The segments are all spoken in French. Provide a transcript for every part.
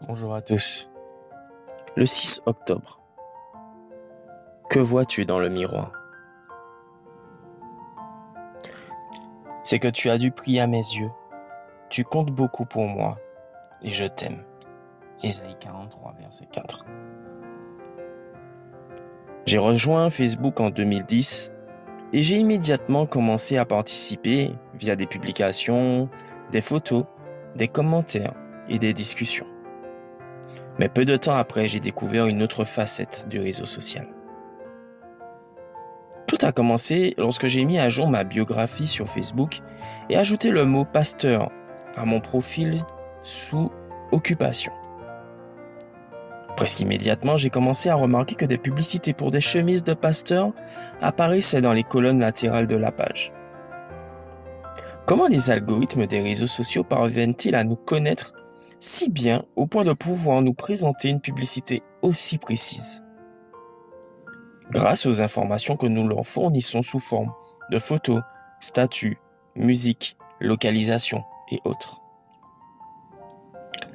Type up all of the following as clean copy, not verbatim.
Bonjour à tous. Le 6 octobre. Que vois-tu dans le miroir? C'est que tu as du prix à mes yeux. Tu comptes beaucoup pour moi et je t'aime. Ésaïe 43, verset 4. J'ai rejoint Facebook en 2010 et j'ai immédiatement commencé à participer via des publications, des photos, des commentaires et des discussions. Mais peu de temps après, j'ai découvert une autre facette du réseau social. Tout a commencé lorsque j'ai mis à jour ma biographie sur Facebook et ajouté le mot pasteur à mon profil sous occupation. Presque immédiatement, j'ai commencé à remarquer que des publicités pour des chemises de pasteur apparaissaient dans les colonnes latérales de la page. Comment les algorithmes des réseaux sociaux parviennent-ils à nous connaître si bien au point de pouvoir nous présenter une publicité aussi précise? Grâce aux informations que nous leur fournissons sous forme de photos, statuts, musique, localisation et autres.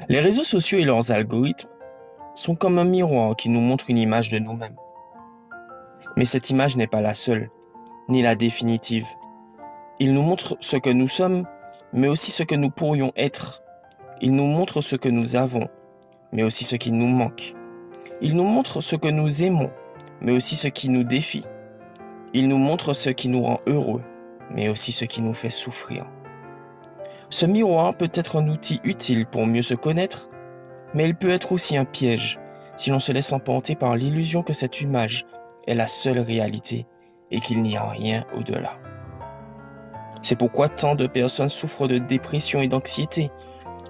Les réseaux sociaux et leurs algorithmes sont comme un miroir qui nous montre une image de nous-mêmes. Mais cette image n'est pas la seule, ni la définitive. Il nous montre ce que nous sommes, mais aussi ce que nous pourrions être. Il nous montre ce que nous avons, mais aussi ce qui nous manque. Il nous montre ce que nous aimons, mais aussi ce qui nous défie. Il nous montre ce qui nous rend heureux, mais aussi ce qui nous fait souffrir. Ce miroir peut être un outil utile pour mieux se connaître, mais il peut être aussi un piège si l'on se laisse emporter par l'illusion que cette image est la seule réalité et qu'il n'y a rien au-delà. C'est pourquoi tant de personnes souffrent de dépression et d'anxiété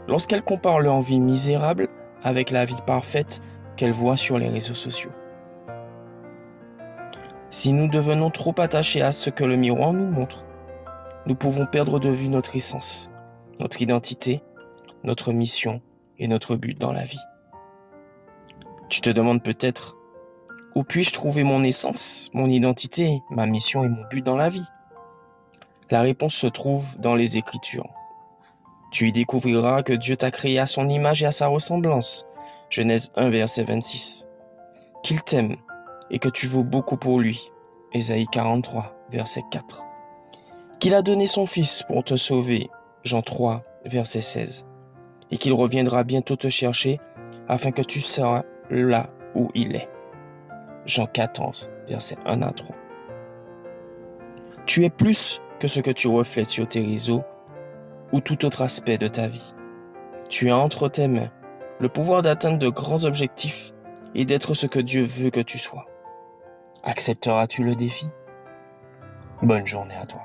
lorsqu'elles comparent leur vie misérable avec la vie parfaite qu'elles voient sur les réseaux sociaux. Si nous devenons trop attachés à ce que le miroir nous montre, nous pouvons perdre de vue notre essence, notre identité, notre mission et notre but dans la vie. Tu te demandes peut-être, où puis-je trouver mon essence, mon identité, ma mission et mon but dans la vie? La réponse se trouve dans les Écritures. Tu y découvriras que Dieu t'a créé à son image et à sa ressemblance. Genèse 1, verset 26. Qu'il t'aime et que tu vaux beaucoup pour lui. Ésaïe 43, verset 4. Qu'il a donné son Fils pour te sauver. Jean 3, verset 16. Et qu'il reviendra bientôt te chercher afin que tu seras là où il est. Jean 14, verset 1 à 3. Tu es plus que ce que tu reflètes sur tes réseaux ou tout autre aspect de ta vie. Tu as entre tes mains le pouvoir d'atteindre de grands objectifs et d'être ce que Dieu veut que tu sois. Accepteras-tu le défi? Bonne journée à toi.